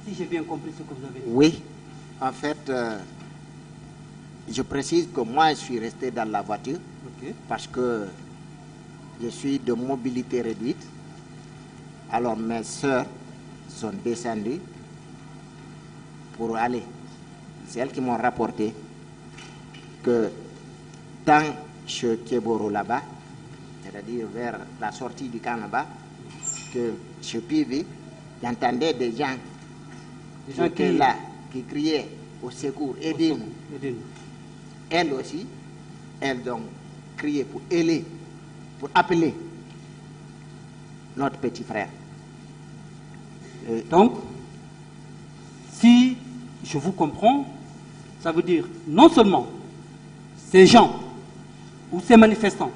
Si j'ai bien compris ce que vous avez dit. Oui, en fait, je précise que moi, je suis resté dans la voiture parce que je suis de mobilité réduite. Alors mes soeurs sont descendues pour aller. C'est elles qui m'ont rapporté que dans chez Kéboro là-bas, c'est-à-dire vers la sortie du camp là-bas, que chez Pivi, j'entendais des gens qui étaient là, qui criaient au secours, aidez-nous. Elles aussi, elles ont crié pour aider, pour appeler notre petit frère. Donc, si je vous comprends, ça veut dire non seulement ces gens ou ces manifestants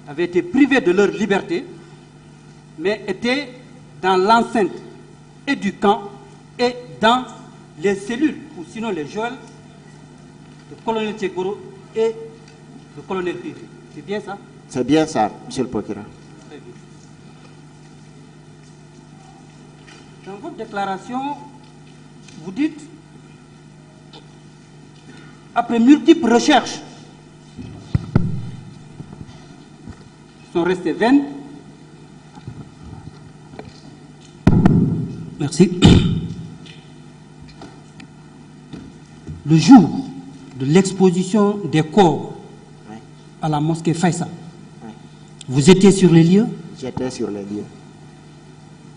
avaient été privés de leur liberté, mais étaient dans l'enceinte et du camp et dans les cellules, ou sinon les geôles, de colonel Tchekboro et de colonel Pivi. C'est bien ça? C'est bien ça, monsieur le procureur. Très bien. Dans votre déclaration, vous dites, après multiples recherches, sont restées vaines. Merci. Le jour de l'exposition des corps à la mosquée Faisal, vous étiez sur les lieux? J'étais sur les lieux.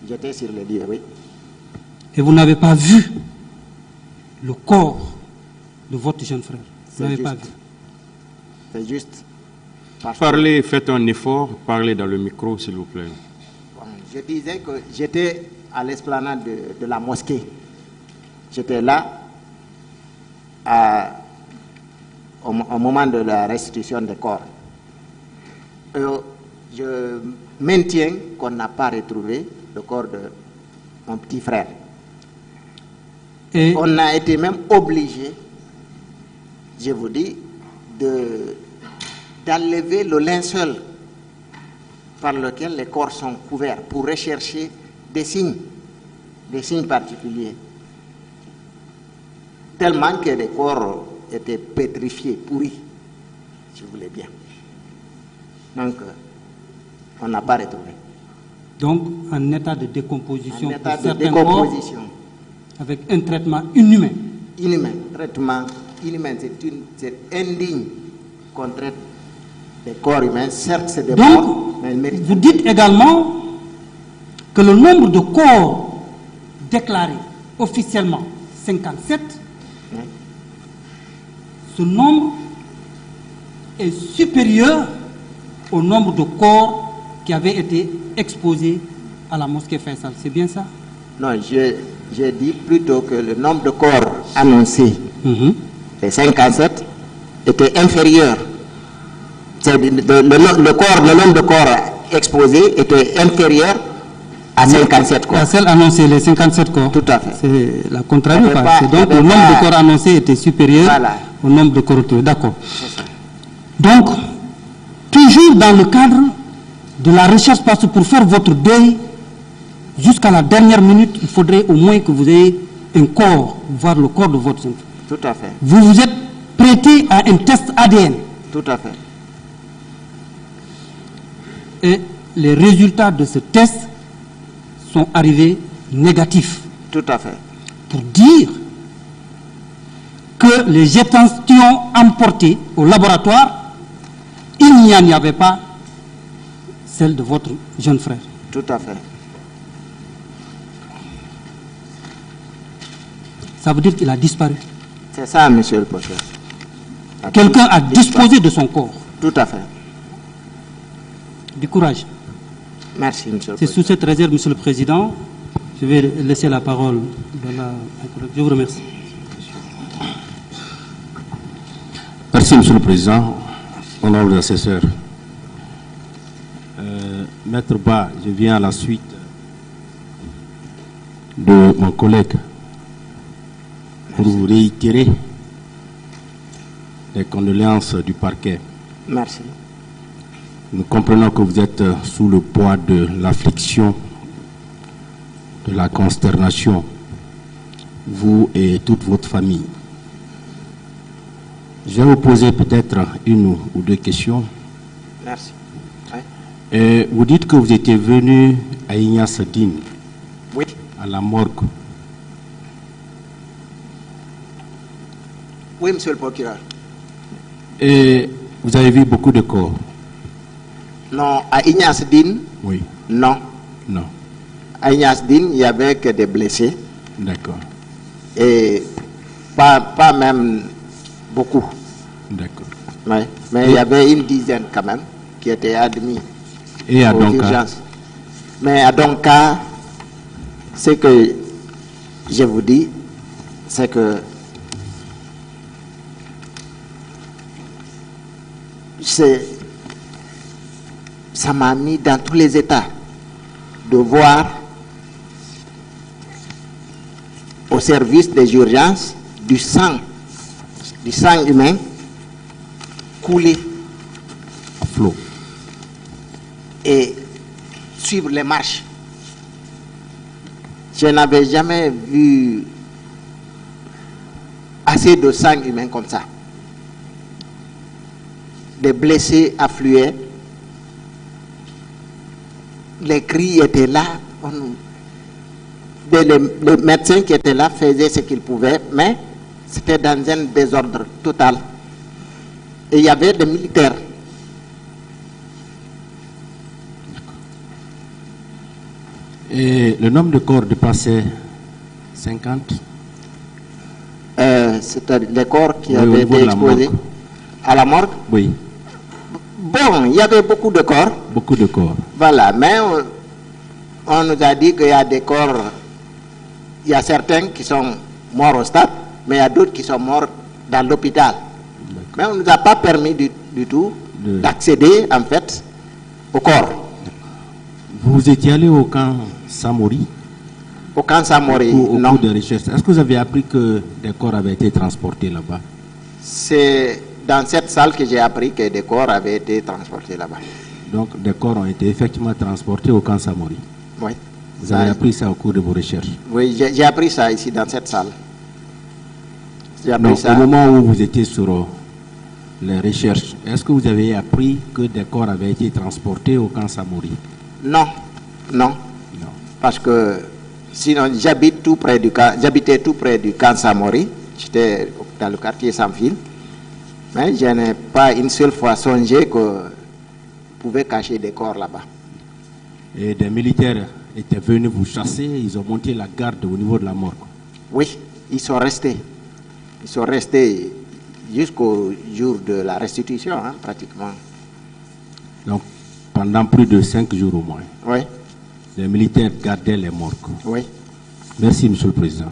J'étais sur les lieux, oui. Et vous n'avez pas vu le corps de votre jeune frère? Vous n'avez pas vu? C'est juste. Parlez, faites un effort, parlez dans le micro, s'il vous plaît. Bon, je disais que j'étais à l'esplanade de la mosquée. J'étais là au moment de la restitution des corps. Je maintiens qu'on n'a pas retrouvé le corps de mon petit frère. Et on a été même obligé, je vous dis, d'enlever le linceul par lequel les corps sont couverts pour rechercher des signes particuliers. Tellement que les corps étaient pétrifiés, pourris, si vous voulez bien. Donc, on n'a pas retrouvé. Donc, en état de décomposition, en état de décomposition. Corps, avec un traitement inhumain. Inhumain, traitement inhumain, c'est indigne qu'on traite des corps humains. Certes, c'est des morts, mais ils méritent. Vous dites également que le nombre de corps déclarés officiellement, 57, ce nombre est supérieur au nombre de corps qui avaient été exposés à la mosquée Faisal. C'est bien ça? Non, j'ai dit plutôt que le nombre de corps annoncés, les 57, était inférieur. Le nombre de corps exposés était inférieur à 57 corps. La seule annoncée, les 57 corps. Tout à fait. C'est la contraire. Donc le nombre de corps annoncés était supérieur au nombre de corps retrouvés. D'accord. Donc, toujours dans le cadre de la recherche, parce que pour faire votre deuil, jusqu'à la dernière minute, il faudrait au moins que vous ayez un corps, voir le corps de votre enfant. Tout à fait. Vous vous êtes prêté à un test ADN. Tout à fait. Et les résultats de ce test sont arrivés négatifs. Tout à fait. Pour dire que les échantillons emportés au laboratoire, il n'y en avait pas celle de votre jeune frère. Tout à fait. Ça veut dire qu'il a disparu. C'est ça, monsieur le procureur. Quelqu'un a disposé de son corps. Tout à fait. Du courage. Merci, monsieur le C'est sous cette réserve, monsieur le président, je vais laisser la parole à la collègue. Je vous remercie. Merci, monsieur le président. Honorable assesseur. Maître Ba, je viens à la suite de mon collègue pour vous réitérer les condoléances du parquet. Merci. Nous comprenons que vous êtes sous le poids de l'affliction, de la consternation vous et toute votre famille. Je vais vous poser peut-être une ou deux questions. Merci. Oui. Vous dites que vous étiez venu à Ignace Dine, Oui. à la morgue. Oui, monsieur le procureur. Et vous avez vu beaucoup de corps? Non, à Ignace Dine, Oui. non. Non. À Ignace Dine, il n'y avait que des blessés. D'accord. Et pas même beaucoup. D'accord. Oui. Mais il y avait une dizaine quand même qui étaient admis Et à aux Donka? urgences. Mais à Donka, ce que je vous dis, c'est que ça m'a mis dans tous les états de voir au service des urgences du sang humain couler À flot. et suivre les marches. Je n'avais jamais vu assez de sang humain comme ça. Des blessés affluaient, les cris étaient là. Les médecins qui étaient là faisaient ce qu'ils pouvaient, mais c'était dans un désordre total. Et il y avait des militaires. Et le nombre de corps dépassait 50? C'était les corps qui Oui, au avaient niveau été de la exposés morgue. à la morgue. Oui, Bon, il y avait beaucoup de corps. beaucoup de corps. Voilà, mais on nous a dit qu'il y a des corps, il y a certains qui sont morts au stade, mais il y a d'autres qui sont morts dans l'hôpital. Mais on ne nous a pas permis du tout d'accéder en fait au corps. Vous étiez allé au camp Samori? Au camp Samori, Au non. cours de recherche. Est-ce que vous avez appris que des corps avaient été transportés là-bas? C'est dans cette salle que j'ai appris que des corps avaient été transportés là-bas. Donc des corps ont été effectivement transportés au camp Samori. Oui. Vous avez appris ça au cours de vos recherches? Oui, j'ai appris ça ici dans cette salle. J'ai appris Donc, ça. au moment où vous étiez sur les recherches, est-ce que vous avez appris que des corps avaient été transportés au camp Samori? Non, non. Non. Parce que sinon j'habitais tout près du camp Samori. J'étais dans le quartier sans fil. Mais je n'ai pas une seule fois songé que pouvait cacher des corps là-bas. Et des militaires étaient venus vous chasser, ils ont monté la garde au niveau de la morgue. Oui, ils sont restés. Ils sont restés jusqu'au jour de la restitution, hein, pratiquement. Donc, pendant plus de 5 jours au moins, Oui, les militaires gardaient les morgues. oui. Merci, Monsieur le Président.